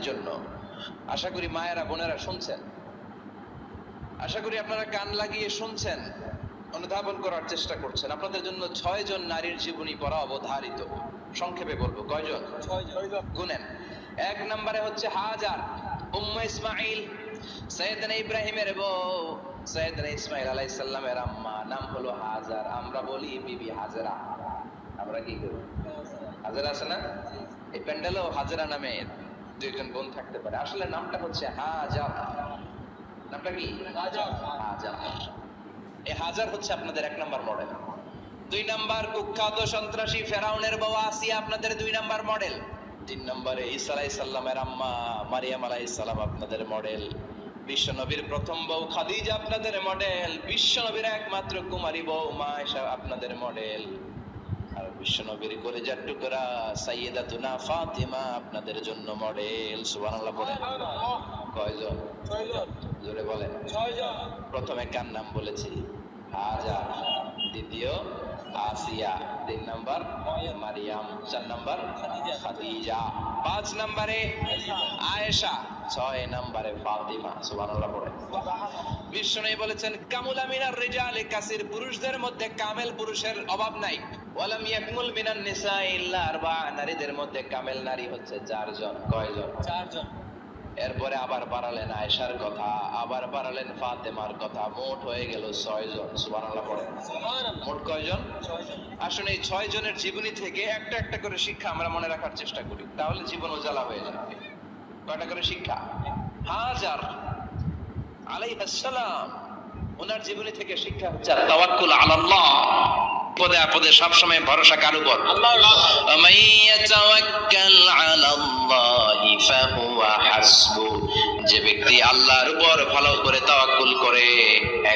নারীর জন্য। আশা করি মায়েরা বোনেরা শুনছেন, আশা করি আপনারা কান লাগিয়ে শুনছেন, অনুধাবন করার চেষ্টা করছেন। আপনাদের জন্য 6 জন নারীর জীবনী পড়া অবধারিত। সংক্ষেপে বলবো কয়জন? 6 জন। গুনেন। 1 নম্বরে হচ্ছে হাজার, উম্মে ইসমাইল, সৈয়দনা ইব্রাহিমের বউ, সৈয়দনা ইসমাইল আলাইহিস সালামের আম্মা, নাম হলো হাজার। আমরা বলি বিবি হাজেরা। আমরা কি করি? হাজেরা আছে না? এই প্যান্ডেলেও হাজেরা নামে 2 জন বোন থাকতে পারে। আসলে নামটা হচ্ছে হাজার। নামটা কি? হাজার। এই হাজার হচ্ছে আপনাদের 1 নম্বর মডেল। 2 নম্বর কুখ্যাত সন্ত্রাসী ফেরাউনের বউ আসিয়া আপনাদের 2 নম্বর মডেল। 3 নম্বরে ঈসা আলাইহিস সালামের আম্মা মারিয়াম আলাইহিস সালাম আপনাদের মডেল। বিশ্ব নবীর প্রথম বউ খাদিজা আপনাদের মডেল। বিশ্ব নবীর একমাত্র কুমারী বউ মা আয়েশা আপনাদের মডেল। আর বিশ্ব নবীর কলিজার টুকরা সাইয়্যিদাতুনা ফাতিমা আপনাদের জন্য মডেল। সুবহানাল্লাহ বলেন। কয়জন? 6 জন। জোরে বলেন। 6 জন। প্রথমে কার নাম বলেছি? হাজার। দ্বিতীয় আসিয়া। 3 নাম্বার মারিয়াম। 4 নাম্বার খাদিজা। 5 নম্বরে আয়েশা। 6 নম্বরে ফাতিমা। সুবহানাল্লাহ পড়ে। বিশ্বনবী বলেছেন কামুলা মিনার রিজালি কাসির, পুরুষদের মধ্যে কামেল পুরুষের অভাব নাই। ওয়ালাম ইয়াকমুল মিনান নিসা ইল্লা আরবা, নারীদের মধ্যে কামেল নারী হচ্ছে 4 জন। কয়জন? 4 জন। এরপরে আবার বাড়ালেন আয়েশার কথা, আবার বাড়ালেন ফাতেমার কথা, মোট হয়ে গেল 6 জন। সুবহানাল্লাহ পড়েন। মোট কয়জন? 6 জন। আসলে এই 6 জনের জীবনী থেকে একটা একটা করে শিক্ষা আমরা মনে রাখার চেষ্টা করি, তাহলে জীবন উজালা হয়ে যাবে। কয়টা করে শিক্ষা? হাজার আলাইহিস সালাম, ওনার জীবনী থেকে শিক্ষা হচ্ছে তাওয়াক্কুল আলাল্লাহ, পদে আপদে সবসময় ভরসা কার উপর? আল্লাহ। মাইয়াতাওয়াক্কাল আলাল্লাহি ফাহুয়া হাসবু, যে ব্যক্তি আল্লাহর উপর ভালো করে তাওয়াক্কুল করে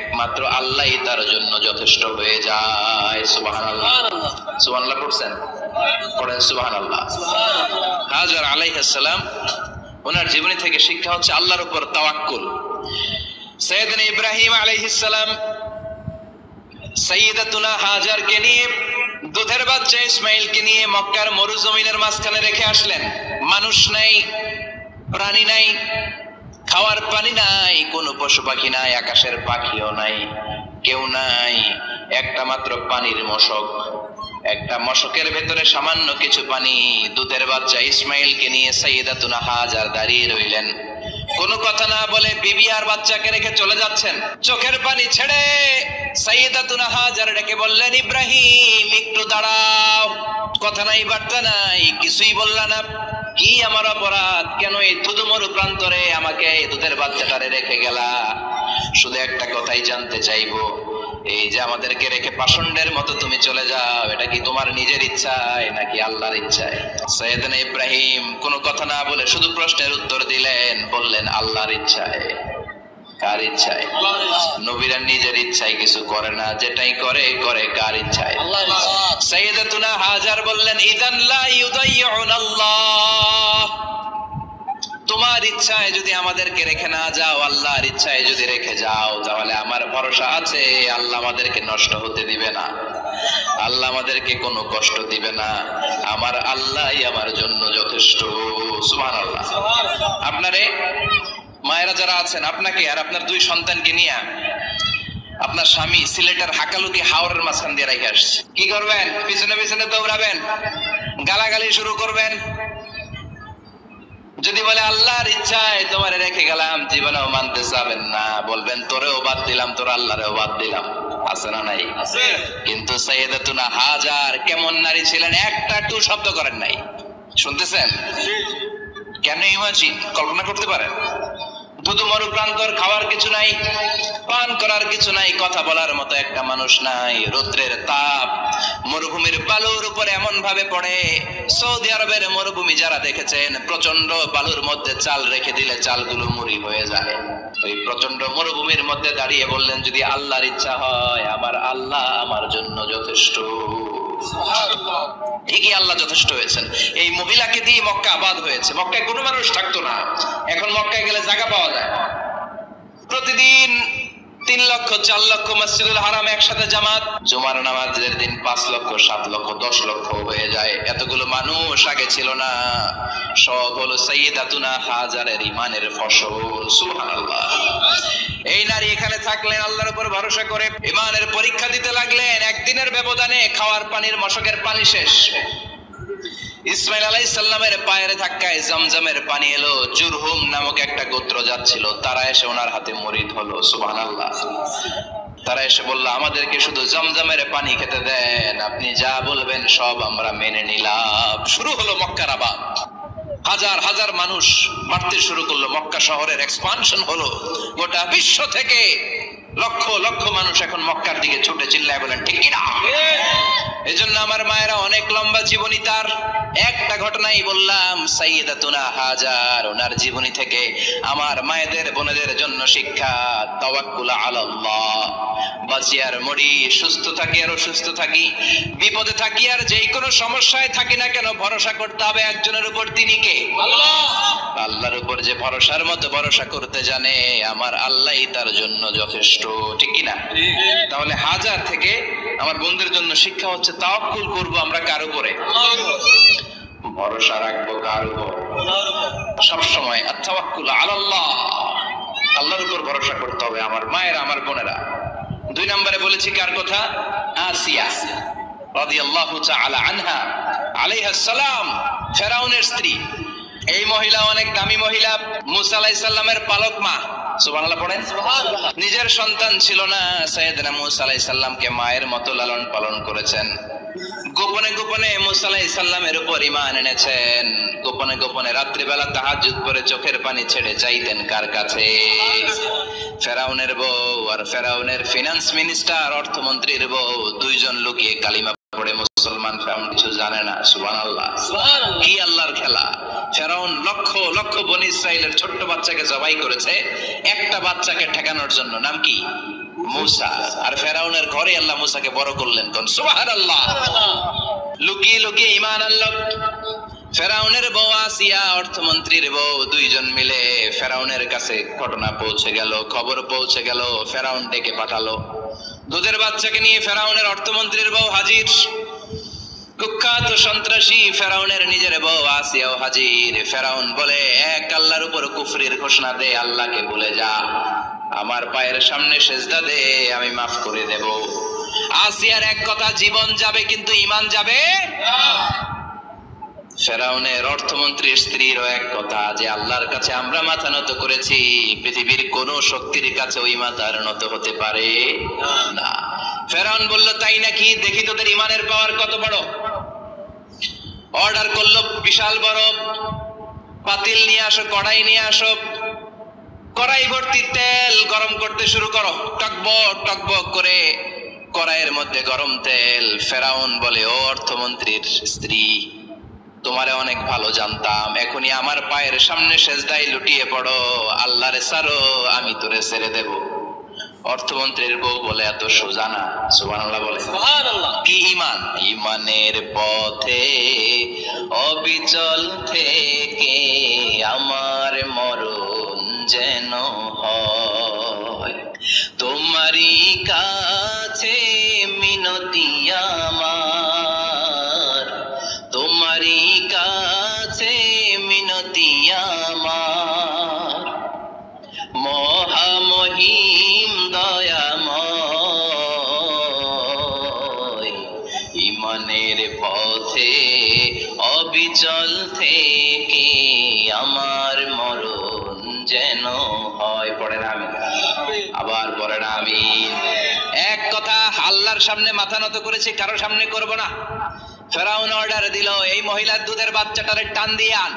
একমাত্র আল্লাহই তার জন্য যথেষ্ট হয়ে যায়। সুবহানাল্লাহ। সুবহানাল্লাহ পড়ছেন? পড়েন সুবহানাল্লাহ। হাজার আলাইহিস সালাম, ওনার জীবনী থেকে শিক্ষা হচ্ছে আল্লাহর উপর তাওয়াক্কুল। সাইয়েদনা ইব্রাহিম আলাইহিস সালাম সাইয়্যিদাতুনা হাজারকে নিয়ে, দুধের বাচ্চা ইসমাইলকে নিয়ে মক্কার মরুজমিনের মাঝখানে রেখে আসলেন। মানুষ নাই, প্রাণী নাই, খাওয়ার পানি নাই, কোনো পশু পাখি নাই, আকাশের পাখিও নাই, কেউ নাই, একটা মাত্র পানির মশক। একটা মশকের ভেতরে সামান্য কিছু পানি। দুধের বাচ্চা ইসমাইলকে নিয়ে সাইয়্যিদাতুনা হাজার দাঁড়িয়ে রইলেন। কোনো কথা না বলে বিবি আর বাচ্চাকে রেখে চলে যাচ্ছেন। চোখের পানি ছেড়ে সাইয়্যিদাতুনা হাজার ডেকে বললেন, ইব্রাহিম একটু দাঁড়াও। কথা নাই, বার্তা নাই, কিছুই বললা না। কি আমার অপরাধ? কেন এই ধুধুমরু প্রান্তরে আমাকে এই দুধের বাচ্চাটারে রেখে গেলা? শুধু একটা কথাই জানতে চাইবো, এই যে আমাদেরকে রেখে পাষণ্ডের মতো তুমি চলে যাও, এটা কি তোমার নিজের ইচ্ছায় নাকি আল্লাহর ইচ্ছায়? সাইয়েদনা ইব্রাহিম কোনো কথা না বলে শুধু প্রশ্নের উত্তর দিলেন, বললেন আল্লাহর ইচ্ছায়। কার ইচ্ছায়? নবীরা নিজের ইচ্ছায় কিছু করে না, যেটাই করে করে কার ইচ্ছায়? আল্লাহর ইচ্ছায়। সাইয়্যিদাতুনা হাজার বললেন, ইযান লা ইউদাইয়ুনাল্লাহ, তোমার ইচ্ছায় যদি আমাদেরকে রেখে না যাও, আল্লাহর ইচ্ছায় যদি রেখে যাও, তাহলে আমার ভরসা আছে আল্লাহ আমাদেরকে নষ্ট হতে দিবে না, আল্লাহ আমাদেরকে কোনো কষ্ট দিবে না, আমার আল্লাহই আমার জন্য যথেষ্ট। সুবহানাল্লাহ। আপনারে মায়েরা যারা আছেন, আপনাকে আর আপনার 2 সন্তানকে নিয়ে আপনার স্বামী সিলেটের হাকালুকি হাওরের মাঝখান দিয়ে রেখে আসছে। কি করবেন? পিছনে পিছনে দৌড়াবেন, গালাগালি শুরু করবেন। যদি বলে আল্লাহর ইচ্ছায় তোমারে রেখে গেলাম, জীবনেও মানতে চাবেন না, বলবেন তোরেও বাদ দিলাম, তোর আল্লাহরেও বাদ দিলাম। আছে না নাই? আছে। কিন্তু সাইয়্যিদাতুনা হাজার কেমন নারী ছিলেন? একটা টু শব্দ করেন নাই। শুনতেছেন? কেন? ইমাজিন, কল্পনা করতে পারেন? ধুধুমরু প্রান্তর, খাওয়ার কিছু নাই, পান করার কিছু নাই, কথা বলার মতো একটা মানুষ নাই, রৌদ্রের তাপ মরুভূমির বালুর উপরে এমন ভাবে পড়ে। সৌদি আরবের মরুভূমি যারা দেখেছেন, প্রচন্ড বালুর মধ্যে চাল রেখে দিলে চালগুলো মুড়ি হয়ে যায়। ওই প্রচন্ড মরুভূমির মধ্যে দাঁড়িয়ে বললেন, যদি আল্লাহর ইচ্ছা হয়, আমার আল্লাহ আমার জন্য যথেষ্ট। ঠিকই আল্লাহ যথেষ্ট হয়েছেন। এই মহিলাকে দিয়ে মক্কা আবাদ হয়েছে। মক্কায় কোনো মানুষ থাকতো না, এখন মক্কায় গেলে জায়গা পাওয়া যায়। প্রতিদিন 3 লক্ষ 4 লক্ষ মসজিদুল হারাম একসাথে জামাত, জুমার নামাজের দিন 5 লক্ষ 7 লক্ষ 10 লক্ষ হয়ে যায়। এতগুলো মানুষ আগে ছিল না। সব হলো সাইয়্যিদাতুনা হাজারের ইমানের ফসল। সুবহানাল্লাহ। এই নারী এখানে থাকলেন আল্লাহর উপর ভরসা করে, ইমানের পরীক্ষা দিতে লাগলেন। একদিনের ব্যবধানে খাওয়ার পানির মশকের পানি শেষ। ইসমাইল আলাইহিস সালামের পায়ের ধাক্কায় জমজমের পানি এলো। জুরহুম নামক একটা গোত্র যাচ্ছিল, তারা এসে ওনার হাতে মুরিদ হলো। সুবহানাল্লাহ। তারা এসে বলল, আমাদেরকে শুধু জমজমের পানি খেতে দেন, আপনি যা বলবেন সব আমরা মেনে নিলাম। শুরু হলো মক্কার আবাদ। হাজার হাজার মানুষ বাড়তে শুরু করলো, মক্কা শহরের এক্সপানশন হলো। গোটা বিশ্ব থেকে লক্ষ লক্ষ মানুষ এখন মক্কার দিকে ছুটে চিল্লায় বলেন ঠিক কিনা? এজন্য আমার মায়েরা অনেক লম্বা জীবনী, তার একটা ঘটনাই বললাম। সাইয়্যিদাতুনা হাজার, ওনার জীবনী থেকে আমার মায়েদের বোনেদের জন্য শিক্ষা। তাওয়াক্কুল আলাল্লাহ। বাঁচি আর মরি, সুস্থ থাকি আর অসুস্থ থাকি, বিপদে থাকি আর যেই কোনো সমস্যায় থাকি না কেন, ভরসা করতে হবে একজনের উপর। তিনি কে? আল্লাহ। আল্লাহর উপর যে ভরসার মতো ভরসা করতে জানে, আমার আল্লাহই তার জন্য যথেষ্ট। ঠিক কিনা? তাহলে হাজার থেকে আমার বন্ধুদের জন্য শিক্ষা হচ্ছে, তাওয়াক্কুল করবো আমরা কার উপরে? ভরসা রাখবো কার উপর? সবসময় আত-তাওয়াক্কুল আলাল্লাহ, আল্লাহর উপর ভরসা করতে হবে আমার মায়েরা, আমার বোনেরা। 2 নম্বরে বলেছি কার কথা? আসিয়া রাদিয়াল্লাহু তাআলা আনহা আলাইহাস সালাম, ফেরাউনের স্ত্রী। এই মহিলা অনেক দামি মহিলা, মুসা আলাইহিস সালামের পালক মা। সুবহানাল্লাহ পড়েন। নিজের সন্তান ছিল না, সাইয়েদনা মুসা আলাইহিস সালামকে মায়ের মতো লালন পালন করেছেন। গোপনে গোপনে মুসা আলাইহিস সালামের উপর ঈমান এনেছেন। গোপনে গোপনে রাত্রিবেলা তাহাজ্জুদ করে চোখের পানি ছেড়ে চাইতেন কার কাছে? ফেরাউনের বউ আর ফেরাউনের ফিনান্স মিনিস্টার, অর্থমন্ত্রীর বউ, দুইজন লুকিয়ে কালিমা পড়ে মুসলমান। ফেরাউন কিছু জানে না। সুবহানাল্লাহ। কি আল্লাহর খেলা! ফেরাউন লক্ষ লক্ষ বনি ইসরাইলের ছোট্ট বাচ্চাকে জবাই করেছে একটা বাচ্চাকে ঠেকানোর জন্য। নাম কি? মুসা। আর ফেরাউনের ঘরে আল্লাহ মুসাকে বড় করলেন। কোন? সুবহানাল্লাহ। লুকিয়ে লুকিয়ে ঈমান আনলো। ফেরাউনের বউ আসিয়া, অর্থমন্ত্রীর বউ, দুইজন মিলে ফেরাউনের কাছে ঘটনা পৌঁছে গেল, খবর পৌঁছে গেল। ফেরাউন ডেকে পাঠালো। দুধের বাচ্চাকে নিয়ে ফেরাউনের অর্থমন্ত্রীর বউ হাজির। কুখ্যাত সন্ত্রাসী ফেরাউনের নিজের বউ আসিয়াও হাজির। ফেরাউন বলে, এক আল্লাহর উপর কুফরির ঘোষণা দে, আল্লাহকে ভুলে যা, আমার পায়ের সামনে সেজদা দে, আমি মাফ করে দেব। আসিয়ার এক কথা, জীবন যাবে কিন্তু ঈমান যাবে না। ফেরাউনের অর্থমন্ত্রীর স্ত্রীরও এক কথা, যে আল্লাহর কাছে আমরা মাথা নত করেছি, পৃথিবীর কোন শক্তির কাছে ওই মাথার নত হতে পারে না। ফেরাউন বলল, তাই নাকি? দেখি তোদের ঈমানের পাওয়ার কত বড়। অর্ডার করলো, বিশাল বড় পাতিল নিয়ে আসো, কড়াই নিয়ে আসো, কড়াই ভর্তি তেল গরম করতে শুরু করো। টকবক টকবক করে কড়াইয়ের মধ্যে গরম তেল। ফেরাউন বলে, ও অর্থমন্ত্রীর স্ত্রী, তোমারে অনেক ভালো জানতাম, এখনই আমার পায়ের সামনে সেজদায় লুটিয়ে পড়ো, আল্লাহরে ছাড়ো, আমি তোরে ছেড়ে দেব। অর্থমন্ত্রীর বউ বলে, এত সোজা না। সুবহানাল্লাহ বলে। সুবহানাল্লাহ। কি ঈমান? ঈমানের পথে অবিচল থেকে আমার মরণ যেন হয়, তোমারই কাছে মিনতি আমার, তোমারই কাছে মিনতি আমার, মহামহিম দয়াময়, ঈমানের পথে অবিচল থেকে আমার মরণ যেন হয়। পড়ে না আমি, আবার পড়ে না আমি। এক কথা, আল্লাহর সামনে মাথা নত করেছি, কারো সামনে করব না। ফেরাউন অর্ডার দিল, এই মহিলার দুধের বাচ্চাটারে টান দিয়ে আন,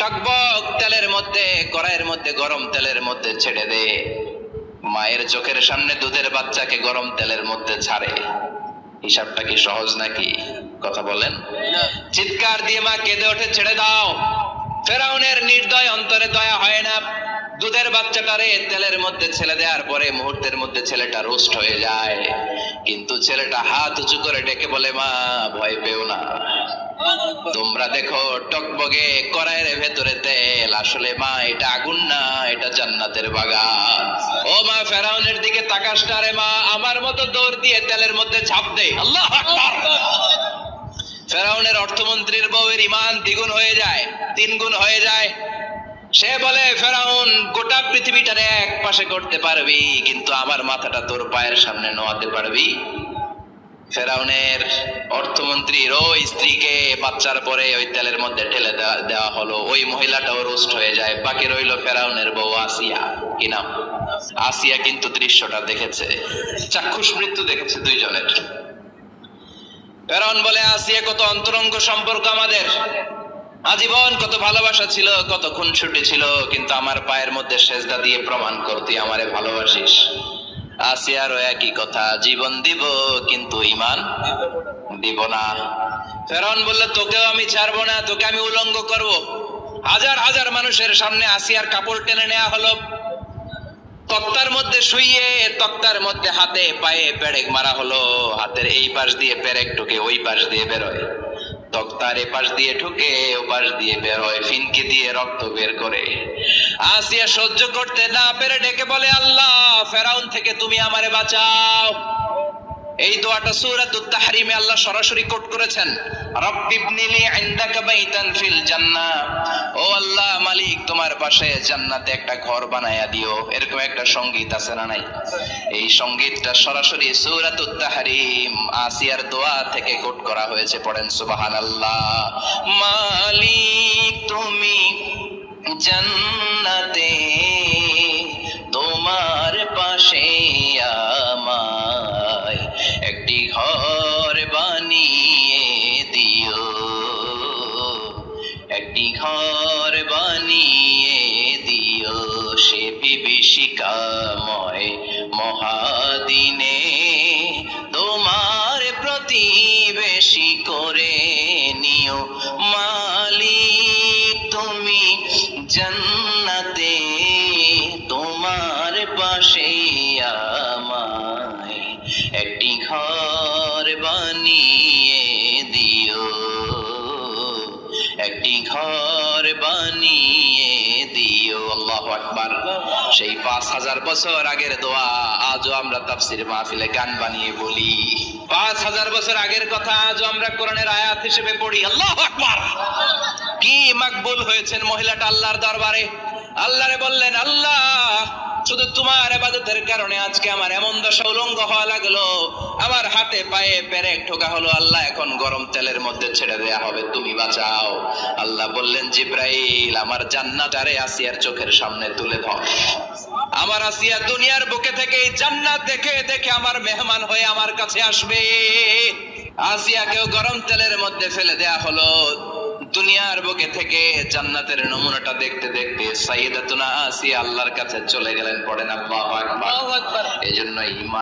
টকবক তেলের মধ্যে, কড়াইয়ের মধ্যে গরম তেলের মধ্যে ছেড়ে দে। মায়ের চোখের সামনে দুধের বাচ্চাকে গরম তেলের মধ্যে ছাড়ে। হিসাবটা কি সহজ নাকি? কথা বলেন। চিৎকার দিয়ে মা কেঁদে ওঠে, ছেড়ে দাও। ফেরাউনের নির্দয় অন্তরে দয়া হয় না। দুধের বাচ্চাটারে তেলের মধ্যে ছেড়ে দেওয়ার পরে মুহূর্তের মধ্যে ছেলেটা রোস্ট হয়ে যায়। কিন্তু ছেলেটা হাত উঁচু করে ডেকে বলে, মা ভয় পেও না, তোমরা দেখো টকবগে কড়াইয়ের ভেতরে তেল, আসলে মা এটা আগুন না, এটা জান্নাতের বাগান। ও মা, ফেরাউনের দিকে তাকাস না রে মা, আমার মতো দৌড় দিয়ে তেলের মধ্যে ঝাঁপ দে। আল্লাহু আকবার। ফেরাউনের অর্থমন্ত্রীর বউয়ের ঈমান দ্বিগুণ হয়ে যায়, 3 গুণ হয়ে যায়। সে বলে, ফেরাউন গোটা পৃথিবীটারে এক পাশে করতে পারবি, কিন্তু আমার মাথাটা তোর পায়ের সামনে নোয়াতে পারবি? ফেরাউনের অর্থমন্ত্রীর ওই স্ত্রীকে বাচ্চার পরে ওই তেলের মধ্যে ঠেলে দেওয়া হলো। ওই মহিলাটাও রোস্ট হয়ে যায়। বাকি রইল ফেরাউনের বউ আসিয়া। কি নাম? আসিয়া কিন্তু দৃশ্যটা দেখেছে, চাক্ষুষ মৃত্যু দেখেছে দুইজনের। ফেরাউন বলে, আসিয়া কত অন্তরঙ্গ সম্পর্ক আমাদের, আজীবন কত ভালোবাসা ছিল, কত খুনসুটি ছিল, কিন্তু আমার পায়ের মধ্যে সেজদা দিয়ে প্রমাণ কর তুই আমারে ভালোবাসিস। আসিয়ারও একই কথা, জীবন দিব কিন্তু ঈমান দিব না। ফেরাউন বলল, তোকেও আমি ছাড়বো না, তোকে আমি উলঙ্গ করব। হাজার হাজার মানুষের সামনে আসিয়ার কাপড় টেনে নেওয়া হলো, তক্তার মধ্যে শুইয়ে তক্তার মধ্যে হাতে পায়ে পেরেক মারা হলো। হাতের এই পাশ দিয়ে পেরেক ঢুকে ওই পাশ দিয়ে বেরোয়, তক্তার এ পাশ দিয়ে ঢুকে ও পাশ দিয়ে বেরোয়, ফিনকি দিয়ে রক্ত বের করে। আসিয়া সহ্য করতে না পেরে ডেকে বলে, আল্লাহ, ফেরাউন থেকে তুমি আমারে বাঁচাও। এই দোয়াটা সূরাতুত তাহরিমে আল্লাহ সরাসরি কোট করেছেন, রাব্বিবনিলি ইনদাকা বাইতান ফিল জান্নাহ। ও আল্লাহ মালিক, তোমার পাশে জান্নাতে একটা ঘর বানায়া দিও। এরকম একটা সংগীত আছে না নাই? এই সংগীতটা সরাসরি সূরাতুত তাহরিম আসিয়ার দোয়া থেকে কোট করা হয়েছে। পড়েন সুবহানাল্লাহ। মালিক তুমি জান্নাতে, তোমার পাশে আমায় একটি ঘর বানিয়ে দিও, একটি ঘর বানিয়ে দিও। সে বিভীষিকাময় মহাদিনে তোমার প্রতিবেশী করে নিও। মালিক তুমি জান্নাতে, তোমার পাশে আমায় একটি ঘর বানিয়ে দিও, একটি ঘর বানিয়ে দিও। আল্লাহু আকবার। সেই 5000 বছর আগের দোয়া আজও আমরা তাফসীর মাহফিলে গান বানিয়ে বলি। 5000 বছর আগের কথা আজও আমরা কোরআনের আয়াত হিসেবে পড়ি। আল্লাহু আকবার। কি মাকবুল হয়েছেন মহিলাটা আল্লাহর দরবারে। আল্লাহরে বললেন, আল্লাহ, শুধু তোমার ইবাদতের কারণে আজকে আমার এমন দশা উলঙ্গ হওয়া লাগলো, আমার হাতে পায়ে পেরেক ঠোকা হলো। আল্লাহ, এখন গরম তেলের মধ্যে ছেড়ে দেয়া হবে, তুমি বাঁচাও। আল্লাহ বললেন, জিব্রাইল, আমার জান্নাতারে আসিয়ার চোখের সামনে তুলে ধর। আমার আসিয়া দুনিয়ার বুকে থেকে এই জান্নাত দেখে দেখে আমার মেহমান হয়ে আমার কাছে আসবে। আসিয়াকেও গরম তেলের মধ্যে ফেলে দেয়া হলো। দুনিয়ার বুকে থেকে জান্নাতের নমুনাটা দেখতে দেখতে সাইয়েদাতুনা আসিয়া আল্লাহর কাছে চলে গেলেন। পড়েন আল্লাহু আকবার। এজন্য